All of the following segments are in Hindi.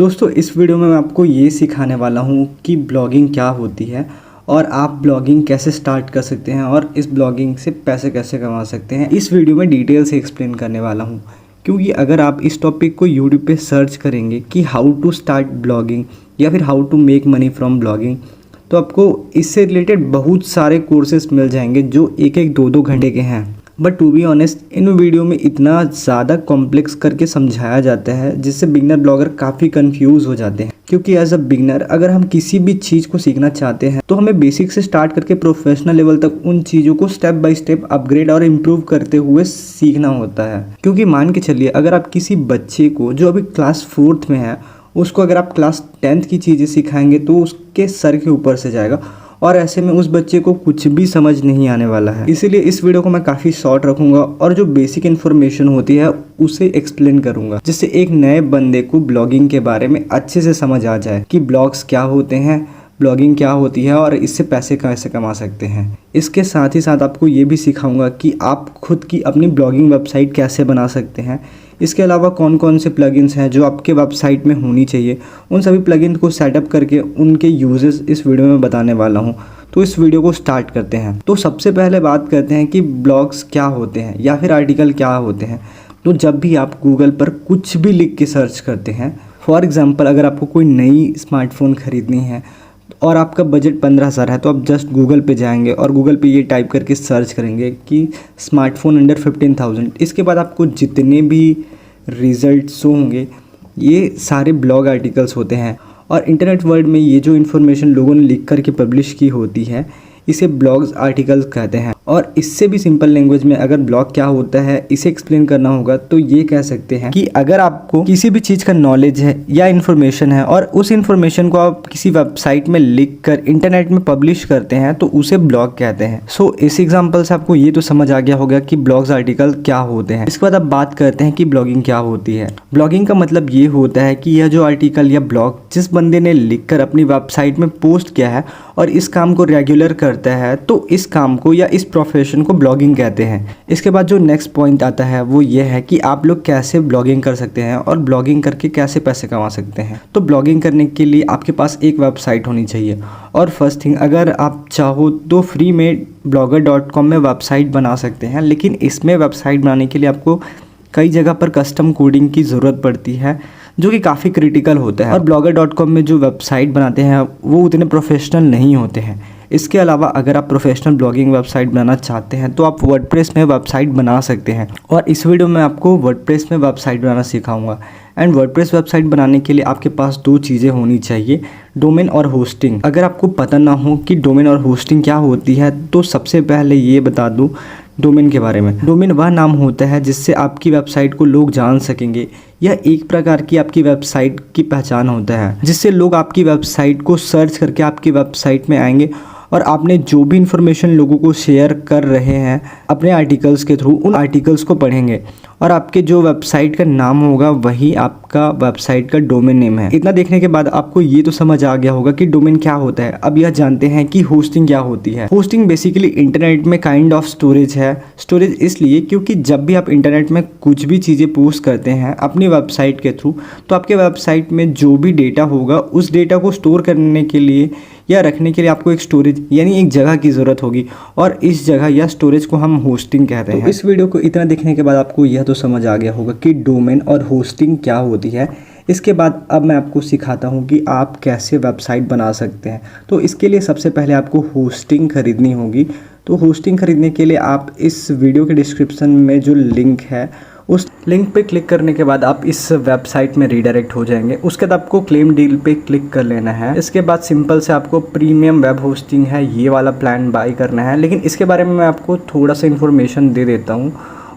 दोस्तों इस वीडियो में मैं आपको ये सिखाने वाला हूँ कि ब्लॉगिंग क्या होती है और आप ब्लॉगिंग कैसे स्टार्ट कर सकते हैं और इस ब्लॉगिंग से पैसे कैसे कमा सकते हैं। इस वीडियो में डिटेल से एक्सप्लेन करने वाला हूँ, क्योंकि अगर आप इस टॉपिक को यूट्यूब पे सर्च करेंगे कि हाउ टू स्टार्ट ब्लॉगिंग या फिर how to make money from blogging, तो आपको इससे रिलेटेड बहुत सारे कोर्सेज मिल जाएंगे जो एक एक दो दो घंटे के हैं। बट टू बी ऑनेस्ट, इन वीडियो में इतना ज़्यादा कॉम्प्लेक्स करके समझाया जाता है जिससे बिगनर ब्लॉगर काफ़ी कंफ्यूज हो जाते हैं। क्योंकि एज अ बिगनर अगर हम किसी भी चीज़ को सीखना चाहते हैं तो हमें बेसिक से स्टार्ट करके प्रोफेशनल लेवल तक उन चीज़ों को स्टेप बाय स्टेप अपग्रेड और इम्प्रूव करते हुए सीखना होता है। क्योंकि मान के चलिए, अगर आप किसी बच्चे को जो अभी क्लास 4th में है उसको अगर आप क्लास 10th की चीज़ें सिखाएंगे तो उसके सर के ऊपर से जाएगा और ऐसे में उस बच्चे को कुछ भी समझ नहीं आने वाला है। इसीलिए इस वीडियो को मैं काफ़ी शॉर्ट रखूंगा और जो बेसिक इन्फॉर्मेशन होती है उसे एक्सप्लेन करूंगा, जिससे एक नए बंदे को ब्लॉगिंग के बारे में अच्छे से समझ आ जाए कि ब्लॉग्स क्या होते हैं, ब्लॉगिंग क्या होती है और इससे पैसे कैसे कमा सकते हैं। इसके साथ ही साथ आपको ये भी सिखाऊंगा कि आप खुद की अपनी ब्लॉगिंग वेबसाइट कैसे बना सकते हैं। इसके अलावा कौन कौन से प्लगइन्स हैं जो आपके वेबसाइट में होनी चाहिए, उन सभी प्लगइन को सेटअप करके उनके यूजेस इस वीडियो में बताने वाला हूं। तो इस वीडियो को स्टार्ट करते हैं। तो सबसे पहले बात करते हैं कि ब्लॉग्स क्या होते हैं या फिर आर्टिकल क्या होते हैं। तो जब भी आप गूगल पर कुछ भी लिख के सर्च करते हैं, फॉर एग्जाम्पल अगर आपको कोई नई स्मार्टफ़ोन ख़रीदनी है और आपका बजट 15,000 है, तो आप जस्ट गूगल पे जाएंगे और गूगल पे ये टाइप करके सर्च करेंगे कि स्मार्टफ़ोन अंडर 15,000। इसके बाद आपको जितने भी रिज़ल्ट शो होंगे ये सारे ब्लॉग आर्टिकल्स होते हैं। और इंटरनेट वर्ल्ड में ये जो इन्फॉर्मेशन लोगों ने लिख करके पब्लिश की होती है इसे ब्लॉग्स आर्टिकल्स कहते हैं। और इससे भी सिंपल लैंग्वेज में अगर ब्लॉग क्या होता है इसे एक्सप्लेन करना होगा तो ये कह सकते हैं कि अगर आपको किसी भी चीज़ का नॉलेज है या इन्फॉर्मेशन है और उस इन्फॉर्मेशन को आप किसी वेबसाइट में लिख कर इंटरनेट में पब्लिश करते हैं तो उसे ब्लॉग कहते हैं। सो इस एग्जाम्पल से आपको ये तो समझ आ गया होगा कि ब्लॉग्स आर्टिकल क्या होते हैं। इसके बाद आप बात करते हैं कि ब्लॉगिंग क्या होती है। ब्लॉगिंग का मतलब ये होता है कि यह जो आर्टिकल या ब्लॉग जिस बंदे ने लिख कर अपनी वेबसाइट में पोस्ट किया है और इस काम को रेगुलर करता है तो इस काम को या इस प्रोफेशन को ब्लॉगिंग कहते हैं। इसके बाद जो नेक्स्ट पॉइंट आता है वो ये है कि आप लोग कैसे ब्लॉगिंग कर सकते हैं और ब्लॉगिंग करके कैसे पैसे कमा सकते हैं। तो ब्लॉगिंग करने के लिए आपके पास एक वेबसाइट होनी चाहिए। और फर्स्ट थिंग, अगर आप चाहो तो फ्री में blogger.com में वेबसाइट बना सकते हैं, लेकिन इसमें वेबसाइट बनाने के लिए आपको कई जगह पर कस्टम कोडिंग की ज़रूरत पड़ती है जो कि काफ़ी क्रिटिकल होता है। और blogger.com में जो वेबसाइट बनाते हैं वो उतने प्रोफेशनल नहीं होते हैं। इसके अलावा अगर आप प्रोफेशनल ब्लॉगिंग वेबसाइट बनाना चाहते हैं तो आप वर्डप्रेस में वेबसाइट बना सकते हैं। और इस वीडियो में आपको वर्डप्रेस में वेबसाइट बनाना सिखाऊंगा। एंड वर्डप्रेस वेबसाइट बनाने के लिए आपके पास दो चीज़ें होनी चाहिए, डोमेन और होस्टिंग। अगर आपको पता ना हो कि डोमेन और होस्टिंग क्या होती है तो सबसे पहले ये बता दूँ डोमेन के बारे में। डोमेन वह नाम होता है जिससे आपकी वेबसाइट को लोग जान सकेंगे। यह एक प्रकार की आपकी वेबसाइट की पहचान होता है जिससे लोग आपकी वेबसाइट को सर्च करके आपकी वेबसाइट में आएंगे और आपने जो भी इंफॉर्मेशन लोगों को शेयर कर रहे हैं अपने आर्टिकल्स के थ्रू उन आर्टिकल्स को पढ़ेंगे और आपके जो वेबसाइट का नाम होगा वही आपका वेबसाइट का डोमेन नेम है। इतना देखने के बाद आपको ये तो समझ आ गया होगा कि डोमेन क्या होता है। अब यह जानते हैं कि होस्टिंग क्या होती है। होस्टिंग बेसिकली इंटरनेट में काइंड ऑफ स्टोरेज है। स्टोरेज इसलिए क्योंकि जब भी आप इंटरनेट में कुछ भी चीज़ें पोस्ट करते हैं अपनी वेबसाइट के थ्रू तो आपके वेबसाइट में जो भी डेटा होगा उस डेटा को स्टोर करने के लिए या रखने के लिए आपको एक स्टोरेज यानी एक जगह की ज़रूरत होगी और इस जगह या स्टोरेज को हम होस्टिंग कहते हैं। इस वीडियो को इतना देखने के बाद आपको यह तो समझ आ गया होगा कि डोमेन और होस्टिंग क्या होती है। इसके बाद अब मैं आपको सिखाता हूँ कि आप कैसे वेबसाइट बना सकते हैं। तो इसके लिए सबसे पहले आपको होस्टिंग खरीदनी होगी। तो होस्टिंग खरीदने के लिए आप इस वीडियो के डिस्क्रिप्शन में जो लिंक है उस लिंक पे क्लिक करने के बाद आप इस वेबसाइट में रीडायरेक्ट हो जाएंगे। उसके बाद आपको क्लेम डील पे क्लिक कर लेना है। इसके बाद सिंपल से आपको प्रीमियम वेब होस्टिंग है ये वाला प्लान बाय करना है। लेकिन इसके बारे में मैं आपको थोड़ा सा इन्फॉर्मेशन दे देता हूँ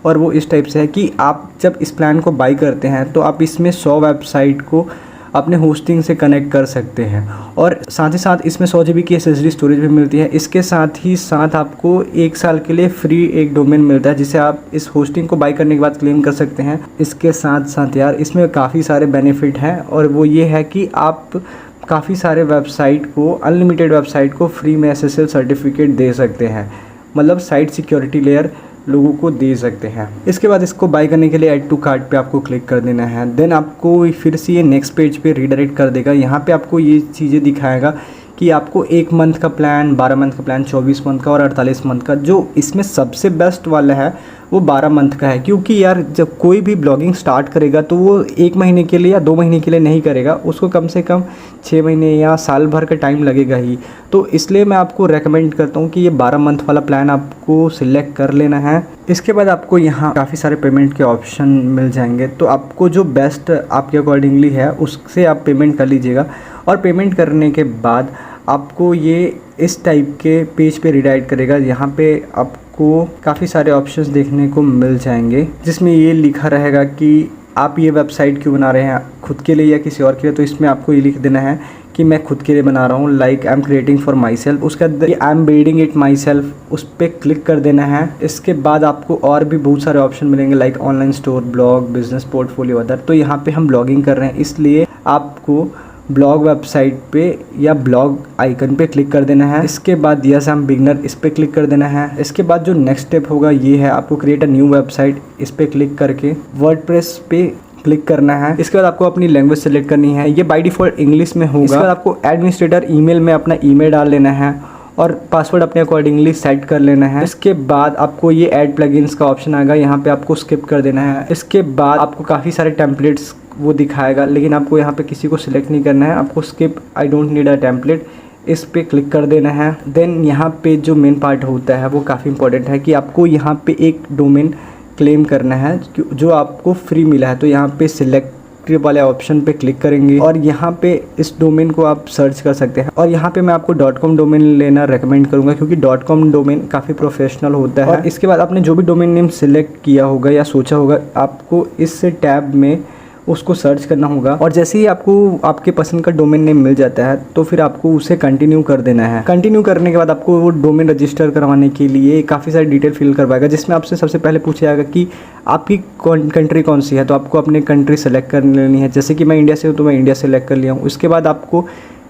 और वो इस टाइप से है कि आप जब इस प्लान को बाय करते हैं तो आप इसमें 100 वेबसाइट को अपने होस्टिंग से कनेक्ट कर सकते हैं और साथ ही साथ इसमें 100 GB की SSD स्टोरेज भी मिलती है। इसके साथ ही साथ आपको 1 साल के लिए फ्री एक डोमेन मिलता है जिसे आप इस होस्टिंग को बाय करने के बाद क्लेम कर सकते हैं। इसके साथ साथ यार इसमें काफ़ी सारे बेनिफिट हैं और वो ये है कि आप काफ़ी सारे वेबसाइट को अनलिमिटेड वेबसाइट को फ्री में SSL सर्टिफिकेट दे सकते हैं। मतलब साइट सिक्योरिटी लेयर लोगों को दे सकते हैं। इसके बाद इसको बाय करने के लिए ऐड टू कार्ट पे आपको क्लिक कर देना है। देन आपको फिर से ये नेक्स्ट पेज पे रीडायरेक्ट कर देगा। यहाँ पे आपको ये चीज़ें दिखाएगा कि आपको 1 मंथ का प्लान, 12 मंथ का प्लान, 24 मंथ का और 48 मंथ का। जो इसमें सबसे बेस्ट वाला है वो 12 मंथ का है, क्योंकि यार जब कोई भी ब्लॉगिंग स्टार्ट करेगा तो वो 1 महीने के लिए या 2 महीने के लिए नहीं करेगा, उसको कम से कम 6 महीने या साल भर का टाइम लगेगा ही। तो इसलिए मैं आपको रेकमेंड करता हूँ कि ये 12 मंथ वाला प्लान आपको सिलेक्ट कर लेना है। इसके बाद आपको यहाँ काफ़ी सारे पेमेंट के ऑप्शन मिल जाएंगे, तो आपको जो बेस्ट आपके अकॉर्डिंगली है उससे आप पेमेंट कर लीजिएगा। और पेमेंट करने के बाद आपको ये इस टाइप के पेज पे रीडायरेक्ट करेगा। यहाँ पे आपको काफ़ी सारे ऑप्शंस देखने को मिल जाएंगे, जिसमें ये लिखा रहेगा कि आप ये वेबसाइट क्यों बना रहे हैं, खुद के लिए या किसी और के लिए। तो इसमें आपको ये लिख देना है कि मैं खुद के लिए बना रहा हूँ, like I am creating for my self. उसके बाद I am building it my self, उस पर क्लिक कर देना है। इसके बाद आपको और भी बहुत सारे ऑप्शन मिलेंगे, like online store, blog, business portfolio, other. तो यहाँ पे हम ब्लॉगिंग कर रहे हैं, इसलिए आपको ब्लॉग वेबसाइट पे या ब्लॉग आइकन पे क्लिक कर देना है। इसके बाद यस आई एम बिगनर, इस पर क्लिक कर देना है। इसके बाद जो नेक्स्ट स्टेप होगा ये है आपको क्रिएट अ न्यू वेबसाइट, इस पर क्लिक करके वर्डप्रेस पे क्लिक करना है। इसके बाद आपको अपनी लैंग्वेज सेलेक्ट करनी है, ये बाय डिफ़ॉल्ट इंग्लिश में होगा। इसके बाद आपको एडमिनिस्ट्रेटर ईमेल में अपना ईमेल डाल लेना है और पासवर्ड अपने अकॉर्डिंगली सेट कर लेना है। इसके बाद आपको ये ऐड प्लगइन्स का ऑप्शन आएगा, यहाँ पे आपको स्किप कर देना है। इसके बाद आपको काफ़ी सारे टेम्पलेट्स वो दिखाएगा, लेकिन आपको यहाँ पे किसी को सिलेक्ट नहीं करना है, आपको skip I don't need a template, इस पे क्लिक कर देना है। देन यहाँ पे जो मेन पार्ट होता है वो काफ़ी इंपॉर्टेंट है कि आपको यहाँ पे एक डोमेन क्लेम करना है जो आपको फ्री मिला है। तो यहाँ पे सिलेक्ट वाले ऑप्शन पे क्लिक करेंगे और यहाँ पे इस डोमेन को आप सर्च कर सकते हैं। और यहाँ पे मैं आपको .com डोमेन लेना रेकमेंड करूँगा, क्योंकि .com डोमेन काफ़ी प्रोफेशनल होता है। और इसके बाद आपने जो भी डोमेन नेम सिलेक्ट किया होगा या सोचा होगा, आपको इस टैब में उसको सर्च करना होगा। और जैसे ही आपको आपके पसंद का डोमेन नेम मिल जाता है तो फिर आपको उसे कंटिन्यू कर देना है। कंटिन्यू करने के बाद आपको वो डोमेन रजिस्टर करवाने के लिए काफ़ी सारी डिटेल फिल करवाएगा, जिसमें आपसे सबसे पहले पूछा जाएगा कि आपकी कंट्री कौन सी है। तो आपको अपनी कंट्री सेलेक्ट कर लेनी है, जैसे कि मैं इंडिया से हूँ तो मैं इंडिया सेलेक्ट कर लिया हूँ। उसके बाद आपको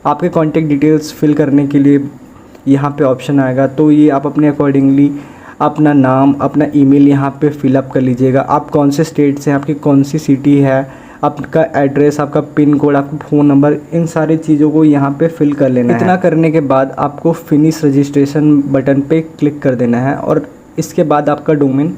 आपके कॉन्टैक्ट डिटेल्स फिल करने के लिए यहाँ पर ऑप्शन आएगा, तो ये आप अपने अकॉर्डिंगली अपना नाम, अपना ईमेल यहाँ पे फिलअप कर लीजिएगा। आप कौन से स्टेट से हैं, आपकी कौन सी सिटी है, आपका एड्रेस, आपका पिन कोड, आपका फ़ोन नंबर, इन सारी चीज़ों को यहाँ पे फिल कर लेना है। इतना करने के बाद आपको फिनिश रजिस्ट्रेशन बटन पे क्लिक कर देना है और इसके बाद आपका डोमेन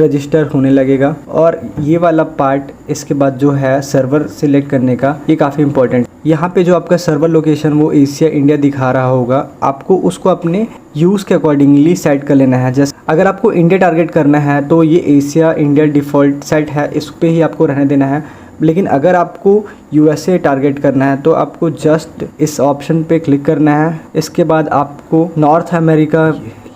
रजिस्टर होने लगेगा। और ये वाला पार्ट इसके बाद जो है सर्वर सिलेक्ट करने का, ये काफ़ी इंपॉर्टेंट। यहाँ पे जो आपका सर्वर लोकेशन वो एशिया इंडिया दिखा रहा होगा, आपको उसको अपने यूज़ के अकॉर्डिंगली सेट कर लेना है। जैसे अगर आपको इंडिया टारगेट करना है तो ये एशिया इंडिया डिफ़ॉल्ट सेट है, इस पर ही आपको रहने देना है। लेकिन अगर आपको यूएसए टारगेट करना है तो आपको जस्ट इस ऑप्शन पे क्लिक करना है। इसके बाद आपको नॉर्थ अमेरिका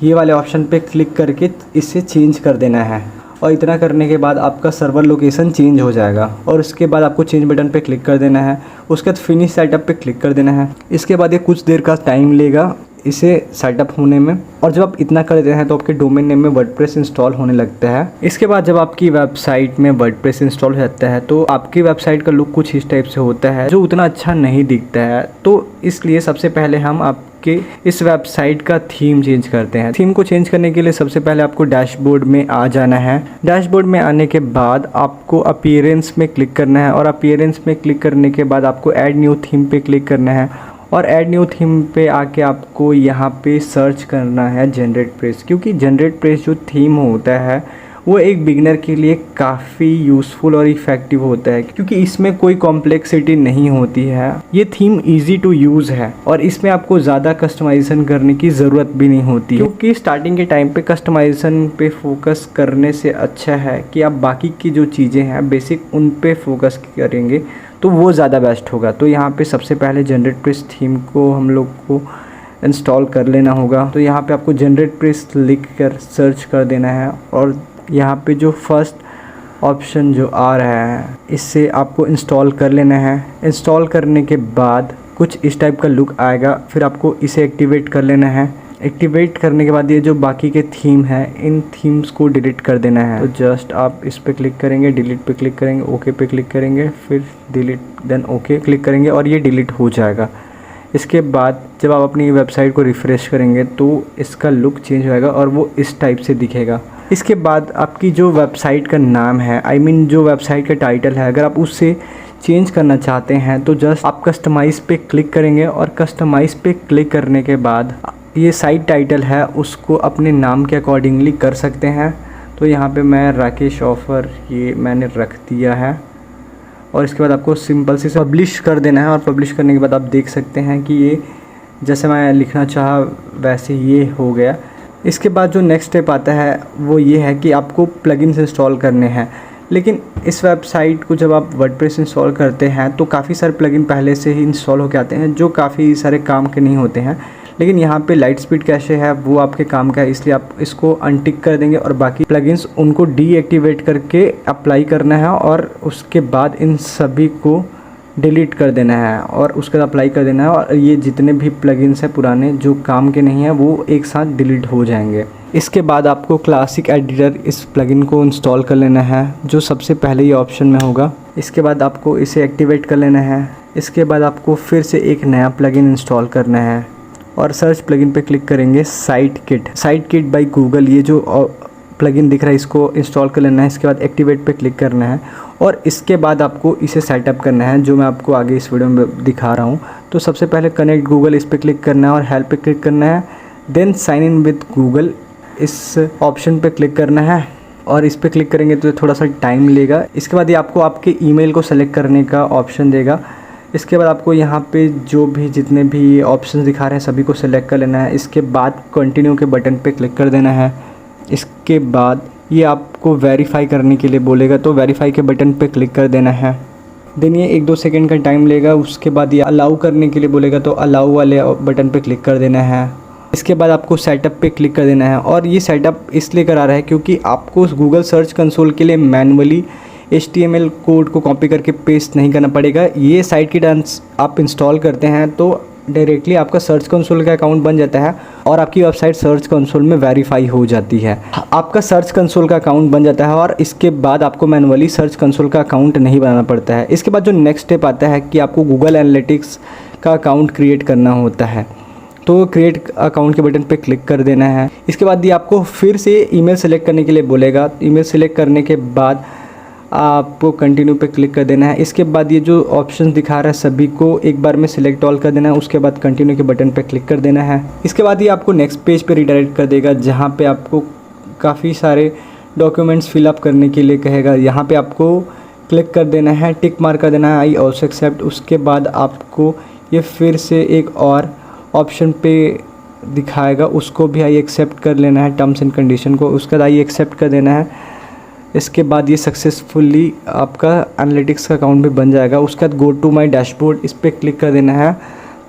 ये वाले ऑप्शन पे क्लिक करके इसे चेंज कर देना है। और इतना करने के बाद आपका सर्वर लोकेशन चेंज हो जाएगा और उसके बाद आपको चेंज बटन पे क्लिक कर देना है। उसके बाद फिनिश सेटअप पे क्लिक कर देना है। इसके बाद ये कुछ देर का टाइम लेगा इसे सेटअप होने में। और जब आप इतना कर देते हैं तो आपके डोमेन नेम में वर्डप्रेस इंस्टॉल होने लगता है। इसके बाद जब आपकी वेबसाइट में वर्डप्रेस इंस्टॉल हो जाता है तो आपकी वेबसाइट का लुक कुछ इस टाइप से होता है, जो उतना अच्छा नहीं दिखता है। तो इसलिए सबसे पहले हम आपके इस वेबसाइट का थीम चेंज करते हैं। थीम को चेंज करने के लिए सबसे पहले आपको डैशबोर्ड में आ जाना है। डैशबोर्ड में आने के बाद आपको अपीयरेंस में क्लिक करना है और अपीयरेंस में क्लिक करने के बाद आपको ऐड न्यू थीम पे क्लिक करना है। और ऐड न्यू थीम पे आके आपको यहाँ पे सर्च करना है जनरेट प्रेस, क्योंकि जनरेट प्रेस जो थीम होता है वो एक बिगिनर के लिए काफ़ी यूज़फुल और इफ़ेक्टिव होता है, क्योंकि इसमें कोई कॉम्प्लेक्सिटी नहीं होती है। ये थीम इजी टू यूज़ है और इसमें आपको ज़्यादा कस्टमाइजेशन करने की ज़रूरत भी नहीं होती, क्योंकि स्टार्टिंग के टाइम पे कस्टमाइजेशन पे फोकस करने से अच्छा है कि आप बाकी की जो चीज़ें हैं बेसिक उन पे फोकस करेंगे तो वो ज़्यादा बेस्ट होगा। तो यहाँ पे सबसे पहले जनरेट प्रेस थीम को हम लोग को इंस्टॉल कर लेना होगा। तो यहाँ पे आपको जनरेट प्रेस लिख कर सर्च कर देना है और यहाँ पे जो फर्स्ट ऑप्शन जो आ रहा है इससे आपको इंस्टॉल कर लेना है। इंस्टॉल करने के बाद कुछ इस टाइप का लुक आएगा, फिर आपको इसे एक्टिवेट कर लेना है। एक्टिवेट करने के बाद ये जो बाकी के थीम है इन थीम्स को डिलीट कर देना है। तो जस्ट आप इस पे क्लिक करेंगे, डिलीट पे क्लिक करेंगे, ओके पे क्लिक करेंगे, फिर डिलीट, देन ओके क्लिक करेंगे और ये डिलीट हो जाएगा। इसके बाद जब आप अपनी वेबसाइट को रिफ़्रेश करेंगे तो इसका लुक चेंज होएगा और वो इस टाइप से दिखेगा। इसके बाद आपकी जो वेबसाइट का नाम है, जो वेबसाइट का टाइटल है, अगर आप उससे चेंज करना चाहते हैं तो जस्ट आप कस्टमाइज़ पे क्लिक करेंगे और कस्टमाइज़ पे क्लिक करने के बाद ये साइट टाइटल है उसको अपने नाम के अकॉर्डिंगली कर सकते हैं। तो यहाँ पे मैं राकेश ऑफ़र ये मैंने रख दिया है और इसके बाद आपको सिंपल से पब्लिश कर देना है और पब्लिश करने के बाद आप देख सकते हैं कि ये जैसे मैं लिखना चाहा वैसे ये हो गया। इसके बाद जो नेक्स्ट स्टेप आता है वो ये है कि आपको प्लगइन्स इंस्टॉल करने हैं। लेकिन इस वेबसाइट को जब आप वर्डप्रेस इंस्टॉल करते हैं तो काफ़ी सारे प्लगइन पहले से ही इंस्टॉल होकर आते हैं जो काफ़ी सारे काम के नहीं होते हैं। लेकिन यहाँ पे लाइट स्पीड कैशे है वो आपके काम का है, इसलिए आप इसको अनटिक कर देंगे और बाकी प्लगइन्स उनको डीएक्टिवेट करके अप्लाई करना है और उसके बाद इन सभी को डिलीट कर देना है और उसके बाद अप्लाई कर देना है और ये जितने भी प्लगइन्स हैं पुराने जो काम के नहीं हैं वो एक साथ डिलीट हो जाएंगे। इसके बाद आपको क्लासिक एडिटर इस प्लगइन को इंस्टॉल कर लेना है जो सबसे पहले ये ऑप्शन में होगा। इसके बाद आपको इसे एक्टिवेट कर लेना है। इसके बाद आपको फिर से एक नया प्लगइन इंस्टॉल करना है और सर्च प्लगइन पे क्लिक करेंगे साइट किट बाय गूगल, ये जो प्लगइन दिख रहा है इसको इंस्टॉल कर लेना है। इसके बाद एक्टिवेट पे क्लिक करना है और इसके बाद आपको इसे सेटअप करना है जो मैं आपको आगे इस वीडियो में दिखा रहा हूँ। तो सबसे पहले कनेक्ट गूगल इस पर क्लिक करना है और हेल्प पे क्लिक करना है, then sign in with Google इस ऑप्शन पे क्लिक करना है और इस पर क्लिक करेंगे तो थोड़ा सा टाइम लेगा। इसके बाद ये आपको आपके ईमेल को सेलेक्ट करने का ऑप्शन देगा। इसके बाद आपको यहाँ पे जो भी जितने भी ऑप्शन दिखा रहे हैं सभी को सेलेक्ट कर लेना है। इसके बाद कंटिन्यू के बटन पे क्लिक कर देना है। इसके बाद ये आपको वेरीफाई करने के लिए बोलेगा तो वेरीफाई के बटन पे क्लिक कर देना है। देन ये 1-2 सेकंड का टाइम लेगा। उसके बाद ये अलाउ करने के लिए बोलेगा तो अलाउ वाले बटन पे क्लिक कर देना है। इसके बाद आपको सेटअप पे क्लिक कर देना है और ये सेटअप इसलिए करा रहा है क्योंकि आपको उस गूगल सर्च कंसोल के लिए मैनुअली HTML कोड को कॉपी करके पेस्ट नहीं करना पड़ेगा। ये साइट की डांस आप इंस्टॉल करते हैं तो डायरेक्टली आपका सर्च कंसोल का अकाउंट बन जाता है और आपकी वेबसाइट सर्च कंसोल में वेरीफाई हो जाती है। आपका सर्च कंसोल का अकाउंट बन जाता है और इसके बाद आपको मैनुअली सर्च कंसोल का अकाउंट नहीं बनाना पड़ता है। इसके बाद जो नेक्स्ट स्टेप आता है कि आपको गूगल एनालिटिक्स का अकाउंट क्रिएट करना होता है तो क्रिएट अकाउंट के बटन पे क्लिक कर देना है। इसके बाद ये आपको फिर से ईमेल सेलेक्ट करने के लिए बोलेगा। ईमेल सेलेक्ट करने के बाद आपको कंटिन्यू पे क्लिक कर देना है। इसके बाद ये जो ऑप्शन दिखा रहा है सभी को एक बार में सिलेक्ट ऑल कर देना है। उसके बाद कंटिन्यू के बटन पे क्लिक कर देना है। इसके बाद ये आपको नेक्स्ट पेज पे रिडायरेक्ट कर देगा जहाँ पे आपको काफ़ी सारे डॉक्यूमेंट्स फिलअप करने के लिए कहेगा। यहाँ पे आपको क्लिक कर देना है, टिक मार्क कर देना है आई ऑल्सो एक्सेप्ट। उसके बाद आपको ये फिर से एक और ऑप्शन पे दिखाएगा, उसको भी आई एक्सेप्ट कर लेना है, टर्म्स एंड कंडीशन को। उसके बाद आई एक्सेप्ट कर देना है। इसके बाद ये सक्सेसफुली आपका एनालिटिक्स का अकाउंट भी बन जाएगा। उसके बाद गो टू माय डैशबोर्ड इस पर क्लिक कर देना है।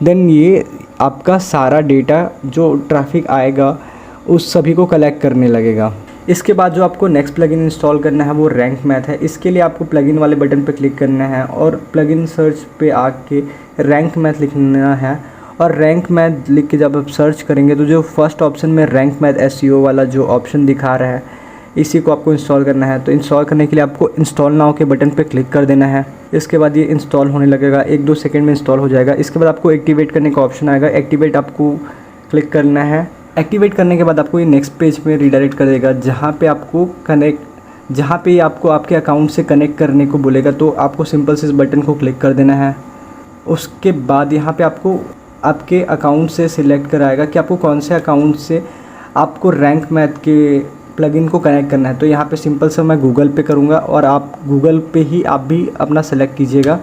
देन ये आपका सारा डेटा जो ट्रैफिक आएगा उस सभी को कलेक्ट करने लगेगा। इसके बाद जो आपको नेक्स्ट प्लगइन इंस्टॉल करना है वो रैंक मैथ है। इसके लिए आपको प्लगइन वाले बटन पर क्लिक करना है और प्लगइन सर्च पे आके रैंक मैथ लिखना है और रैंक मैथ लिख के जब आप सर्च करेंगे तो जो फर्स्ट ऑप्शन में रैंक मैथ SEO वाला जो ऑप्शन दिखा रहा है इसी को आपको इंस्टॉल करना है। तो इंस्टॉल करने के लिए आपको इंस्टॉल नाउ के बटन पे क्लिक कर देना है। इसके बाद ये इंस्टॉल होने लगेगा, 1-2 सेकंड में इंस्टॉल हो जाएगा। इसके बाद आपको एक्टिवेट करने का ऑप्शन आएगा, एक्टिवेट आपको क्लिक करना है। एक्टिवेट करने के बाद आपको ये नेक्स्ट पेज में रिडायरेक्ट कर देगा जहाँ पे आपको आपके अकाउंट से कनेक्ट करने को बोलेगा। तो आपको सिंपल से इस बटन को क्लिक कर देना है। उसके बाद यहाँ पे आपको आपके अकाउंट से सिलेक्ट कराएगा कि आपको कौन से अकाउंट से आपको रैंक मैथ के प्लगइन को कनेक्ट करना है। तो यहाँ पे सिंपल से मैं गूगल पे करूँगा और आप गूगल पे ही आप भी अपना सेलेक्ट कीजिएगा।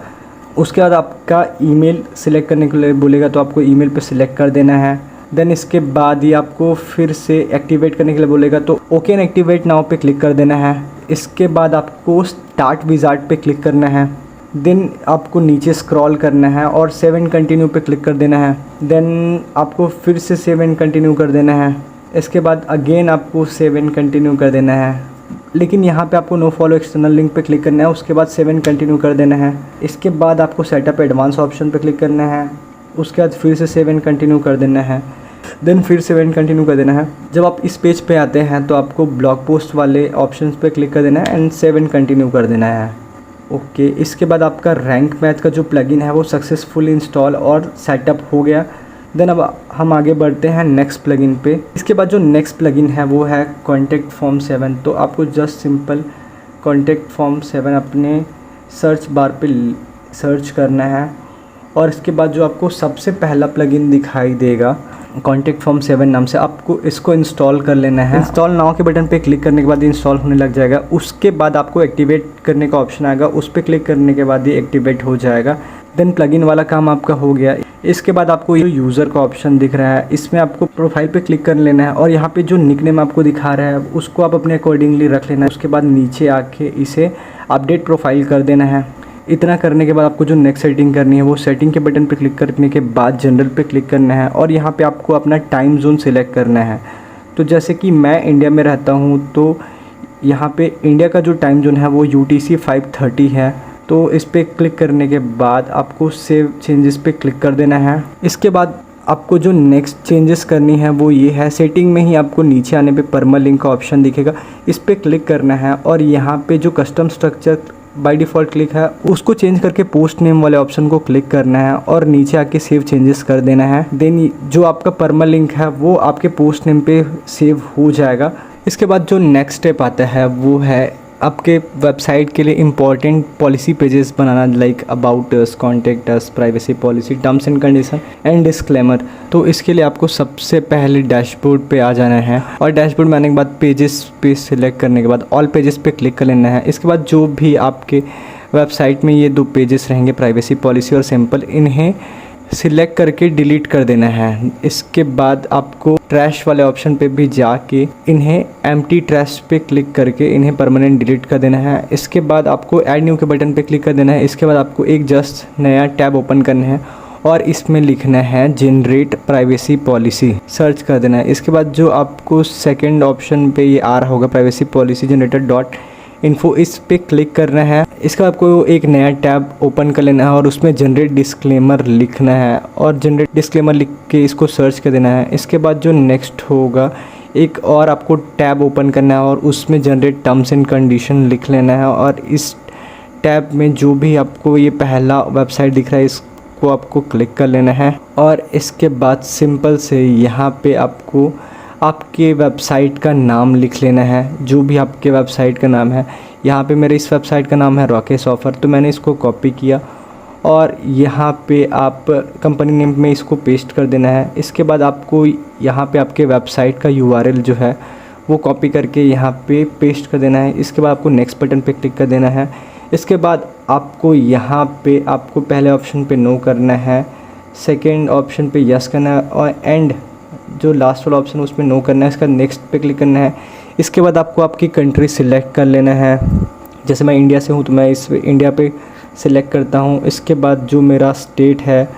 उसके बाद आपका ईमेल सिलेक्ट करने के लिए बोलेगा तो आपको ईमेल पे सिलेक्ट कर देना है। देन इसके बाद ये आपको फिर से एक्टिवेट करने के लिए बोलेगा तो ओके एंड एक्टिवेट नाउ पे क्लिक कर देना है। इसके बाद आपको स्टार्ट विजार्ड पे क्लिक करना है। देन आपको नीचे स्क्रॉल करना है और सेव एंड कंटिन्यू पे क्लिक कर देना है। देन आपको फिर से सेव एंड कंटिन्यू कर देना है। इसके बाद अगेन आपको सेव एंड कंटिन्यू कर देना है, लेकिन यहाँ पे आपको नो फॉलो एक्सटर्नल लिंक पे क्लिक करना है। उसके बाद सेव एंड कंटिन्यू कर देना है। इसके बाद आपको सेटअप एडवांस ऑप्शन पे क्लिक करना है। उसके बाद फिर से सेव एंड कंटिन्यू कर देना है। देन फिर सेव एंड कंटिन्यू कर देना है। जब आप इस पेज पे आते हैं तो आपको ब्लॉग पोस्ट वाले ऑप्शन पे क्लिक कर देना है एंड सेव एंड कंटिन्यू कर देना है। ओके, इसके बाद आपका रैंक मैथ का जो प्लगइन है वो सक्सेसफुली इंस्टॉल और सेटअप हो गया। देन अब हम आगे बढ़ते हैं नेक्स्ट प्लगइन पे। इसके बाद जो नेक्स्ट प्लगइन है वो है कॉन्टैक्ट फॉर्म 7। तो आपको जस्ट सिंपल कॉन्टैक्ट फॉर्म 7 अपने सर्च बार पे सर्च करना है और इसके बाद जो आपको सबसे पहला प्लगइन दिखाई देगा कॉन्टैक्ट फॉर्म 7 नाम से, आपको इसको इंस्टॉल कर लेना है। इंस्टॉल नाउ के बटन पे क्लिक करने के बाद इंस्टॉल होने लग जाएगा। उसके बाद आपको एक्टिवेट करने का ऑप्शन आएगा, उस पर क्लिक करने के बाद ये एक्टिवेट हो जाएगा। देन प्लगइन वाला काम आपका हो गया। इसके बाद आपको ये यूज़र का ऑप्शन दिख रहा है, इसमें आपको प्रोफाइल पे क्लिक कर लेना है और यहाँ पे जो निकनेम आपको दिखा रहा है उसको आप अपने अकॉर्डिंगली रख लेना है। उसके बाद नीचे आके इसे अपडेट प्रोफाइल कर देना है। इतना करने के बाद आपको जो नेक्स्ट सेटिंग करनी है वो सेटिंग के बटन पे क्लिक करने के बाद जनरल पे क्लिक करना है और यहाँ पे आपको अपना टाइम जोन सिलेक्ट करना है। तो जैसे कि मैं इंडिया में रहता हूँ तो यहाँ पे इंडिया का जो टाइम जोन है वो UTC 5:30 है। तो इस पर क्लिक करने के बाद आपको सेव चेंजेस पे क्लिक कर देना है। इसके बाद आपको जो नेक्स्ट चेंजेस करनी है वो ये है, सेटिंग में ही आपको नीचे आने पे परमालिंक का ऑप्शन दिखेगा, इस पर क्लिक करना है और यहाँ पे जो custom structure by default click है उसको चेंज करके पोस्ट नेम वाले ऑप्शन को क्लिक करना है और नीचे आके सेव चेंजेस कर देना है। देन जो आपका परमालिंक है वो आपके पोस्ट नेम पे सेव हो जाएगा। इसके बाद जो नेक्स्ट स्टेप आता है वो है आपके वेबसाइट के लिए important policy pages banana, like about us, contact us, privacy policy, terms and condition and disclaimer. तो इसके लिए आपको सबसे पहले डैशबोर्ड पे आ जाना है और डैशबोर्ड में आने के बाद पेजेस पे सिलेक्ट करने के बाद ऑल पेजेस पे क्लिक कर लेना है। इसके बाद जो भी आपके वेबसाइट में ये 2 पेजेस रहेंगे, प्राइवेसी पॉलिसी और सिंपल, इन्हें सिलेक्ट करके डिलीट कर देना है। इसके बाद आपको ट्रैश वाले ऑप्शन पे भी जाके इन्हें एम्प्टी ट्रैश पे क्लिक करके इन्हें परमानेंट डिलीट कर देना है। इसके बाद आपको ऐड न्यू के बटन पे क्लिक कर देना है। इसके बाद आपको एक जस्ट नया टैब ओपन करना है और इसमें लिखना है जनरेट प्राइवेसी पॉलिसी, सर्च कर देना है। इसके बाद जो आपको सेकेंड ऑप्शन पे ये आ रहा होगा प्राइवेसी पॉलिसी जनरेटर.info, इस पे क्लिक करना है। इसका आपको एक नया टैब ओपन कर लेना है और उसमें जनरेट डिस्क्लेमर लिखना है और जनरेट डिस्क्लेमर लिख के इसको सर्च कर देना है। इसके बाद जो नेक्स्ट होगा एक और आपको टैब ओपन करना है और उसमें जनरेट टर्म्स एंड कंडीशन लिख लेना है और इस टैब में जो भी आपको ये पहला वेबसाइट दिख रहा है इसको आपको क्लिक कर लेना है और इसके बाद सिंपल से यहाँ पे आपको आपके वेबसाइट का नाम लिख लेना है, जो भी आपके वेबसाइट का नाम है। यहाँ पे मेरे इस वेबसाइट का नाम है रॉकेश ऑफ़र, तो मैंने इसको कॉपी किया और यहाँ पे आप कंपनी नेम में इसको पेस्ट कर देना है। इसके बाद आपको यहाँ पे आपके वेबसाइट का URL जो है वो कॉपी करके यहाँ पे पेस्ट कर देना है। इसके बाद आपको नेक्स्ट बटन पे क्लिक कर देना है। इसके बाद आपको यहाँ पे आपको पहले ऑप्शन पे नो करना है, सेकेंड ऑप्शन पे यस करना है और एंड जो लास्ट वाला ऑप्शन है उसमें नो करना है। इसका नेक्स्ट पे क्लिक करना है। इसके बाद आपको आपकी कंट्री सिलेक्ट कर लेना है। जैसे मैं इंडिया से हूँ तो मैं इस इंडिया पे सिलेक्ट करता हूँ। इसके बाद जो मेरा स्टेट है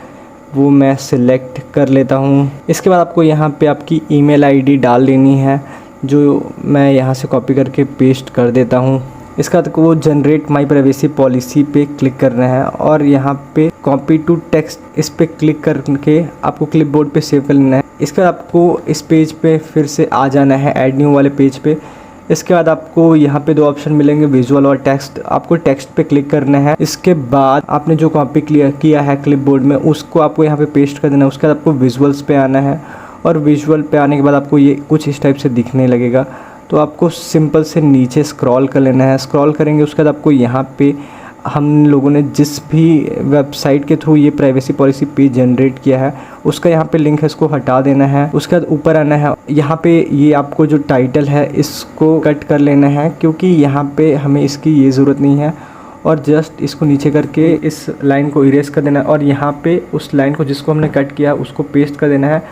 वो मैं सिलेक्ट कर लेता हूँ। इसके बाद आपको यहाँ पे आपकी ईमेल आईडी डाल देनी है, जो मैं यहाँ से कॉपी करके पेस्ट कर देता हूँ। इसका तो वो जनरेट माई प्राइवेसी पॉलिसी पे क्लिक करना है और यहाँ पे कॉपी टू टेक्स्ट इस पे क्लिक करके आपको क्लिपबोर्ड पे सेव कर लेना है। इसके बाद आपको इस पेज पे फिर से आ जाना है ऐड न्यू वाले पेज पे। इसके बाद आपको यहाँ पे 2 ऑप्शन मिलेंगे, विजुअल और टेक्स्ट। आपको टेक्स्ट पे क्लिक करना है। इसके बाद आपने जो कॉपी किया है क्लिपबोर्ड में उसको आपको यहाँ पे पेस्ट कर देना है। उसके बाद आपको विजुअल्स पे आना है और विजुअल पे आने के बाद आपको ये कुछ इस टाइप से दिखने लगेगा। तो आपको सिंपल से नीचे स्क्रॉल कर लेना है। स्क्रॉल करेंगे उसके बाद आपको यहाँ पे हम लोगों ने जिस भी वेबसाइट के थ्रू ये प्राइवेसी पॉलिसी पेज जनरेट किया है उसका यहाँ पे लिंक है, इसको हटा देना है। उसके बाद ऊपर आना है, यहाँ पे ये आपको जो टाइटल है इसको कट कर लेना है क्योंकि यहाँ पे हमें इसकी ये ज़रूरत नहीं है और जस्ट इसको नीचे करके इस लाइन को इरेज कर देना है और यहाँ पे उस लाइन को जिसको हमने कट किया उसको पेस्ट कर देना है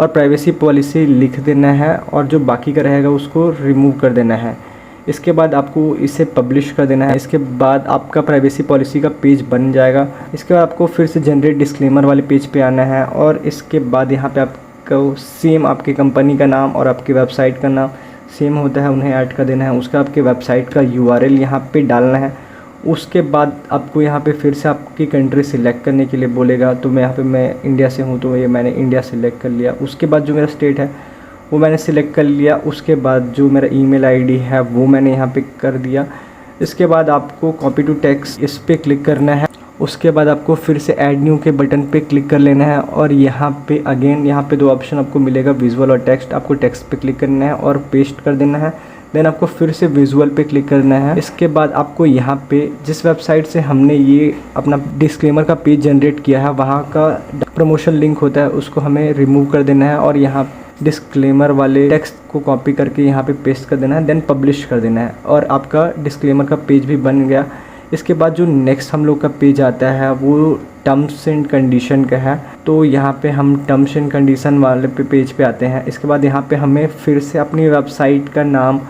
और प्राइवेसी पॉलिसी लिख देना है और जो बाकी का रहेगा उसको रिमूव कर देना है। इसके बाद आपको इसे पब्लिश कर देना है। इसके बाद आपका प्राइवेसी पॉलिसी का पेज बन जाएगा। इसके बाद आपको फिर से जनरेट डिस्क्लेमर वाले पेज पे आना है और इसके बाद यहाँ पे आपको सेम आपकी कंपनी का नाम और आपकी वेबसाइट का नाम सेम होता है, उन्हें ऐड कर देना है। उसका आपके वेबसाइट का URL यहाँ पे डालना है। उसके बाद आपको यहाँ पे फिर से आपकी कंट्री सिलेक्ट करने के लिए बोलेगा। तो मैं यहाँ पे मैं इंडिया से हूँ तो ये मैंने इंडिया सिलेक्ट कर लिया। उसके बाद जो मेरा स्टेट है वो मैंने सिलेक्ट कर लिया। उसके बाद जो मेरा ईमेल आईडी है वो मैंने यहाँ पे कर दिया। इसके बाद आपको कॉपी टू टेक्स्ट इस पर क्लिक करना है उसके बाद आपको फिर से ऐड न्यू के बटन पे क्लिक कर लेना है और यहाँ पे अगेन यहाँ पे 2 ऑप्शन आपको मिलेगा, विजुअल और टेक्स्ट। आपको टेक्स्ट पे क्लिक करना है और पेस्ट कर देना है। देन आपको फिर से विजुअल पे क्लिक करना है। इसके बाद आपको यहाँ पे जिस वेबसाइट से हमने ये अपना डिस्क्लेमर का पेज जनरेट किया है वहाँ का प्रमोशन लिंक होता है, उसको हमें रिमूव कर देना है और यहाँ डिस्क्लेमर वाले टेक्स्ट को कॉपी करके यहाँ पे पेस्ट कर देना है। देन पब्लिश कर देना है और आपका डिस्क्लेमर का पेज भी बन गया। इसके बाद जो नेक्स्ट हम लोग का पेज आता है वो टर्म्स एंड कंडीशन का है, तो यहाँ पे हम टर्म्स एंड कंडीशन वाले पेज पे आते हैं। इसके बाद यहाँ पे हमें फिर से अपनी वेबसाइट का नाम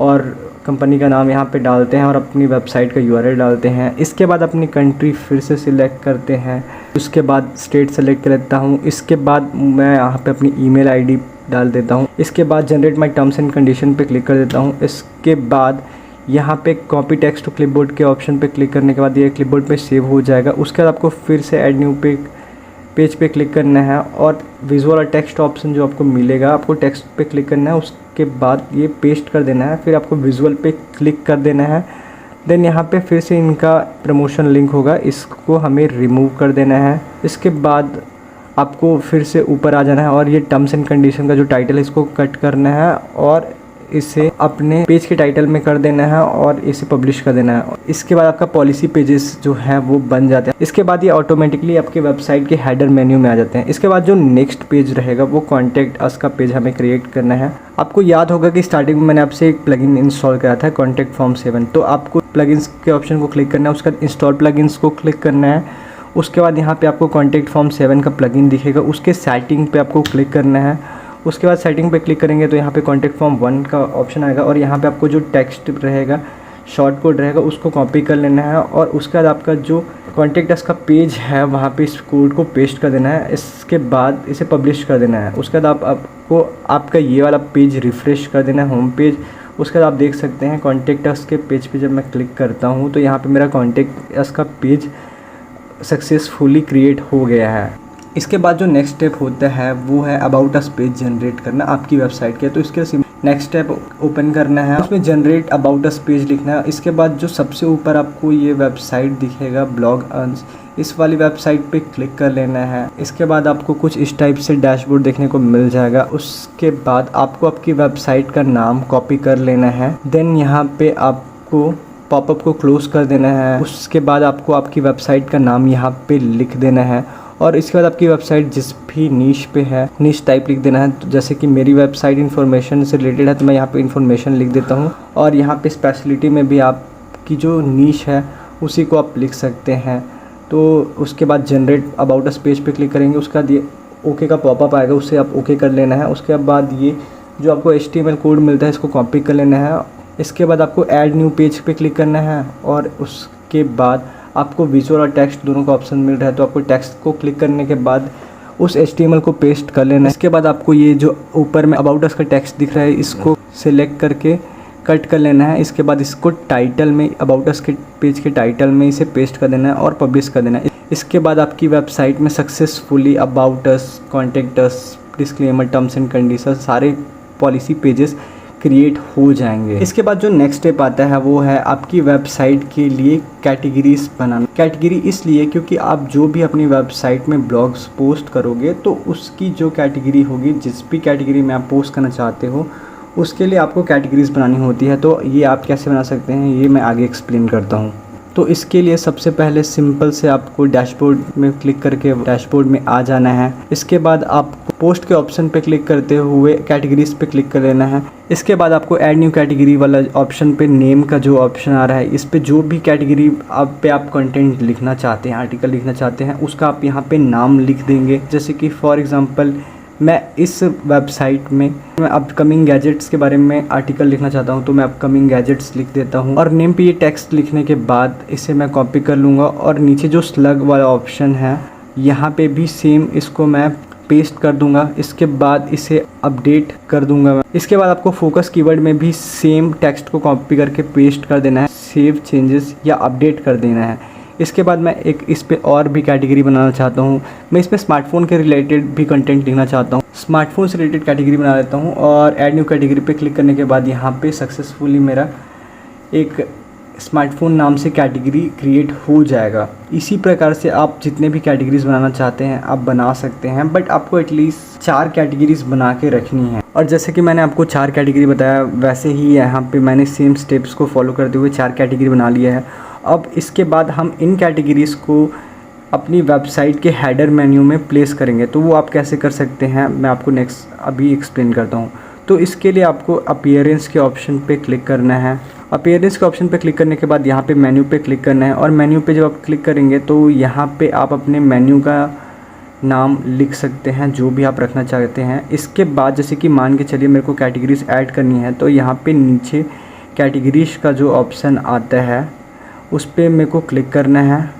और कंपनी का नाम यहाँ पे डालते हैं और अपनी वेबसाइट का यूआरएल डालते हैं। इसके बाद अपनी कंट्री फिर से सिलेक्ट करते हैं। उसके बाद स्टेट सेलेक्ट करता हूँ। इसके बाद मैं यहाँ पे अपनी ईमेल आईडी डाल देता हूँ। इसके बाद generate my terms and condition पे क्लिक कर देता हूँ। इसके बाद यहाँ पे कॉपी टेक्स्ट टू क्लिपबोर्ड के ऑप्शन पे क्लिक करने के बाद ये क्लिपबोर्ड पे सेव हो जाएगा। उसके बाद आपको फिर से ऐड न्यू पेज पे क्लिक करना है और विजुअल और टेक्स्ट ऑप्शन जो आपको मिलेगा, आपको टेक्स्ट पे क्लिक करना है। उसके बाद ये पेस्ट कर देना है, फिर आपको विजुअल पे क्लिक कर देना है। देन यहाँ पे फिर से इनका प्रमोशन लिंक होगा, इसको हमें रिमूव कर देना है। इसके बाद आपको फिर से ऊपर आ जाना है और ये टर्म्स एंड कंडीशन का जो टाइटल है इसको कट करना है और इसे अपने पेज के टाइटल में कर देना है और इसे पब्लिश कर देना है। इसके बाद आपका पॉलिसी पेजेस जो है वो बन जाते हैं। इसके बाद ये ऑटोमेटिकली आपके वेबसाइट के हेडर मेन्यू में आ जाते हैं। इसके बाद जो नेक्स्ट पेज रहेगा वो कॉन्टैक्ट अस का पेज हमें क्रिएट करना है। आपको याद होगा कि स्टार्टिंग में मैंने आपसे एक प्लगइन इंस्टॉल करा था कॉन्टैक्ट फॉर्म 7, तो आपको प्लगइन्स के ऑप्शन को क्लिक करना है, उसका इंस्टॉल प्लगइन्स को क्लिक करना है। उसके बाद यहाँ पे आपको कॉन्टैक्ट फॉर्म 7 का प्लगइन दिखेगा, उसके सेटिंग पे आपको क्लिक करना है। उसके बाद सेटिंग पे क्लिक करेंगे तो यहाँ पे कॉन्टैक्ट फॉर्म 1 का ऑप्शन आएगा और यहाँ पे आपको जो टेक्स्ट रहेगा, शॉर्ट कोड रहेगा, उसको कॉपी कर लेना है और उसके बाद आपका जो कॉन्टैक्ट अस का पेज है वहाँ पे इस कोड को पेस्ट कर देना है। इसके बाद इसे पब्लिश कर देना है। उसके बाद आपको आपका ये वाला पेज रिफ़्रेश कर देना है, होम पेज। उसके बाद आप देख सकते हैं कॉन्टैक्ट अस के पेज पे जब मैं क्लिक करता हूँ तो यहाँ पे मेरा कॉन्टैक्ट अस का पेज सक्सेसफुली क्रिएट हो गया है। इसके बाद जो नेक्स्ट स्टेप होता है वो है अबाउट अस पेज जनरेट करना आपकी वेबसाइट के। तो इसके नेक्स्ट स्टेप ओपन करना है, उसमें जनरेट अबाउट अस पेज लिखना है। इसके बाद जो सबसे ऊपर आपको ये वेबसाइट दिखेगा ब्लॉग अर्न्स, इस वाली वेबसाइट पे क्लिक कर लेना है। इसके बाद आपको कुछ इस टाइप से डैशबोर्ड देखने को मिल जाएगा। उसके बाद आपको आपकी वेबसाइट का नाम कॉपी कर लेना है। देन यहाँ पे आपको पॉपअप को क्लोज कर देना है। उसके बाद आपको आपकी वेबसाइट का नाम यहाँ पे लिख देना है और इसके बाद आपकी वेबसाइट जिस भी नीश पे है नीश टाइप लिख देना है। तो जैसे कि मेरी वेबसाइट इन्फॉर्मेशन से रिलेटेड है तो मैं यहाँ पे इन्फॉर्मेशन लिख देता हूँ और यहाँ पे स्पेशलिटी में भी आपकी जो नीश है उसी को आप लिख सकते हैं। तो उसके बाद जनरेट अबाउट अस पेज पे क्लिक करेंगे, उसके बाद ये ओके का पॉपअप आएगा, उससे आप ओके कर लेना है। उसके बाद ये जो आपको HTML कोड मिलता है इसको कॉपी कर लेना है। इसके बाद आपको ऐड न्यू पेज पे क्लिक करना है और उसके बाद आपको विजुअल और टेक्स्ट दोनों का ऑप्शन मिल रहा है, तो आपको टेक्स्ट को क्लिक करने के बाद उस HTML को पेस्ट कर लेना है। इसके बाद आपको ये जो ऊपर में अबाउट अस का टेक्स्ट दिख रहा है इसको सिलेक्ट करके कट कर लेना है। इसके बाद इसको टाइटल में अबाउट अस के पेज के टाइटल में इसे पेस्ट कर देना है और पब्लिश कर देना है। इसके बाद आपकी वेबसाइट में successfully about us, contact us, disclaimer, terms and condition सारे पॉलिसी पेजेस क्रिएट हो जाएंगे। इसके बाद जो नेक्स्ट स्टेप आता है वो है आपकी वेबसाइट के लिए कैटेगरीज बनाना। कैटेगरी इसलिए क्योंकि आप जो भी अपनी वेबसाइट में ब्लॉग्स पोस्ट करोगे तो उसकी जो कैटेगरी होगी, जिस भी कैटेगरी में आप पोस्ट करना चाहते हो उसके लिए आपको कैटेगरीज बनानी होती है। तो ये आप कैसे बना सकते हैं ये मैं आगे एक्सप्लेन करता हूँ। तो इसके लिए सबसे पहले सिंपल से आपको डैशबोर्ड में क्लिक करके डैशबोर्ड में आ जाना है। इसके बाद आपको पोस्ट के ऑप्शन पे क्लिक करते हुए कैटेगरीज पे क्लिक कर लेना है। इसके बाद आपको ऐड न्यू कैटेगरी वाला ऑप्शन पे नेम का जो ऑप्शन आ रहा है इस पे जो भी कैटेगरी आप कंटेंट लिखना चाहते हैं, आर्टिकल लिखना चाहते हैं, उसका आप यहाँ पे नाम लिख देंगे। जैसे कि फॉर एग्जांपल मैं इस वेबसाइट में मैं अपकमिंग गैजेट्स के बारे में आर्टिकल लिखना चाहता हूं तो मैं अपकमिंग गैजेट्स लिख देता हूं और नेम पे ये टेक्स्ट लिखने के बाद इसे मैं कॉपी कर लूँगा और नीचे जो स्लग वाला ऑप्शन है यहाँ पे भी सेम इसको मैं पेस्ट कर दूंगा। इसके बाद इसे अपडेट कर दूंगा। इसके बाद आपको फोकस कीवर्ड में भी सेम टेक्स्ट को कॉपी करके पेस्ट कर देना है, सेव चेंजेस या अपडेट कर देना है। इसके बाद मैं एक इस पे और भी कैटेगरी बनाना चाहता हूँ। मैं इसमें स्मार्टफोन के रिलेटेड भी कंटेंट लिखना चाहता हूँ। स्मार्टफोन से रिलेटेड कैटेगरी बना लेता हूँ और ऐड न्यू कैटेगरी पे क्लिक करने के बाद यहाँ पे सक्सेसफुली मेरा एक स्मार्टफोन नाम से कैटेगरी क्रिएट हो जाएगा। इसी प्रकार से आप जितने भी कैटेगरीज बनाना चाहते हैं आप बना सकते हैं, बट आपको एटलीस्ट 4 कैटेगरीज बना के रखनी है। और जैसे कि मैंने आपको 4 कैटेगरी बताया, वैसे ही यहाँ पे मैंने सेम स्टेप्स को फॉलो करते हुए 4 कैटेगरी बना लिया है। अब इसके बाद हम इन कैटेगरीज़ को अपनी वेबसाइट के हेडर मेन्यू में प्लेस करेंगे। तो वो आप कैसे कर सकते हैं मैं आपको नेक्स्ट अभी एक्सप्लेन करता हूँ। तो इसके लिए आपको अपीयरेंस के ऑप्शन पे क्लिक करना है। अपीयरेंस के ऑप्शन पे क्लिक करने के बाद यहाँ पे मेन्यू पे क्लिक करना है, और मेन्यू पे जब आप क्लिक करेंगे तो यहाँ पे आप अपने मेन्यू का नाम लिख सकते हैं जो भी आप रखना चाहते हैं। इसके बाद जैसे कि मान के चलिए मेरे को कैटेगरीज ऐड करनी है, तो यहाँ पे नीचे कैटेगरीज का जो ऑप्शन आता है उस पर मेरे को क्लिक करना है,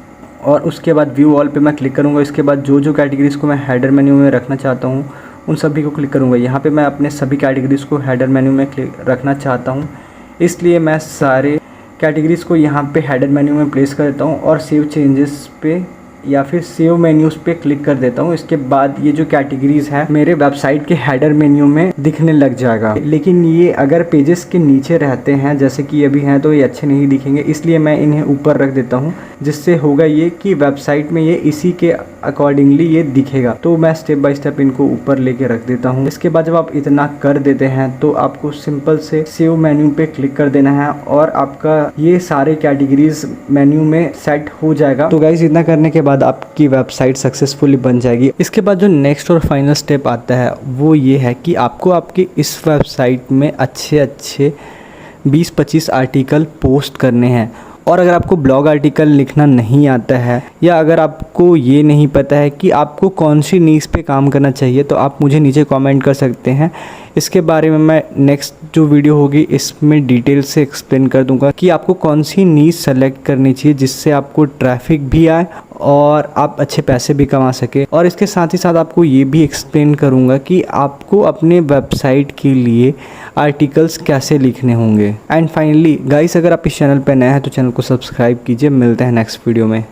और उसके बाद व्यू ऑल पे मैं क्लिक करूँगा। इसके बाद जो जो कैटेगरीज़ को मैं हेडर मेन्यू में रखना चाहता हूँ उन सभी को क्लिक करूँगा। यहाँ पे मैं अपने सभी कैटेगरीज़ को हेडर मेन्यू में रखना चाहता हूँ, इसलिए मैं सारे कैटेगरीज़ को यहाँ पे हेडर मेन्यू में प्लेस कर देता हूँ और सेव चेंजेस पे या फिर सेव मेन्यूज़ पे क्लिक कर देता हूँ। इसके बाद ये जो कैटेगरीज़ है मेरे वेबसाइट के हेडर मेन्यू में दिखने लग जाएगा। लेकिन ये अगर पेजेस के नीचे रहते हैं जैसे कि अभी हैं तो ये अच्छे नहीं दिखेंगे, इसलिए मैं इन्हें ऊपर रख देता हूँ, जिससे होगा ये कि वेबसाइट में ये इसी के अकॉर्डिंगली ये दिखेगा। तो मैं स्टेप बाय स्टेप इनको ऊपर लेके रख देता हूँ। इसके बाद जब आप इतना कर देते हैं तो आपको सिंपल से सेव मेन्यू पे क्लिक कर देना है और आपका ये सारे कैटेगरीज मेन्यू में सेट हो जाएगा। तो गाइस इतना करने के बाद आपकी वेबसाइट सक्सेसफुली बन जाएगी। इसके बाद जो नेक्स्ट और फाइनल स्टेप आता है वो ये है कि आपको आपकी इस वेबसाइट में अच्छे 20-25 आर्टिकल पोस्ट करने हैं। और अगर आपको ब्लॉग आर्टिकल लिखना नहीं आता है या अगर आपको ये नहीं पता है कि आपको कौन सी नीश पे काम करना चाहिए, तो आप मुझे नीचे कमेंट कर सकते हैं। इसके बारे में मैं नेक्स्ट जो वीडियो होगी इसमें डिटेल से एक्सप्लेन कर दूंगा कि आपको कौन सी नीश सेलेक्ट करनी चाहिए जिससे आपको ट्रैफिक भी आए और आप अच्छे पैसे भी कमा सके। और इसके साथ ही साथ आपको ये भी एक्सप्लेन करूँगा कि आपको अपने वेबसाइट के लिए आर्टिकल्स कैसे लिखने होंगे। एंड फाइनली गाइस, अगर आप इस चैनल पर नए हैं तो चैनल को सब्सक्राइब कीजिए। मिलते हैं नेक्स्ट वीडियो में।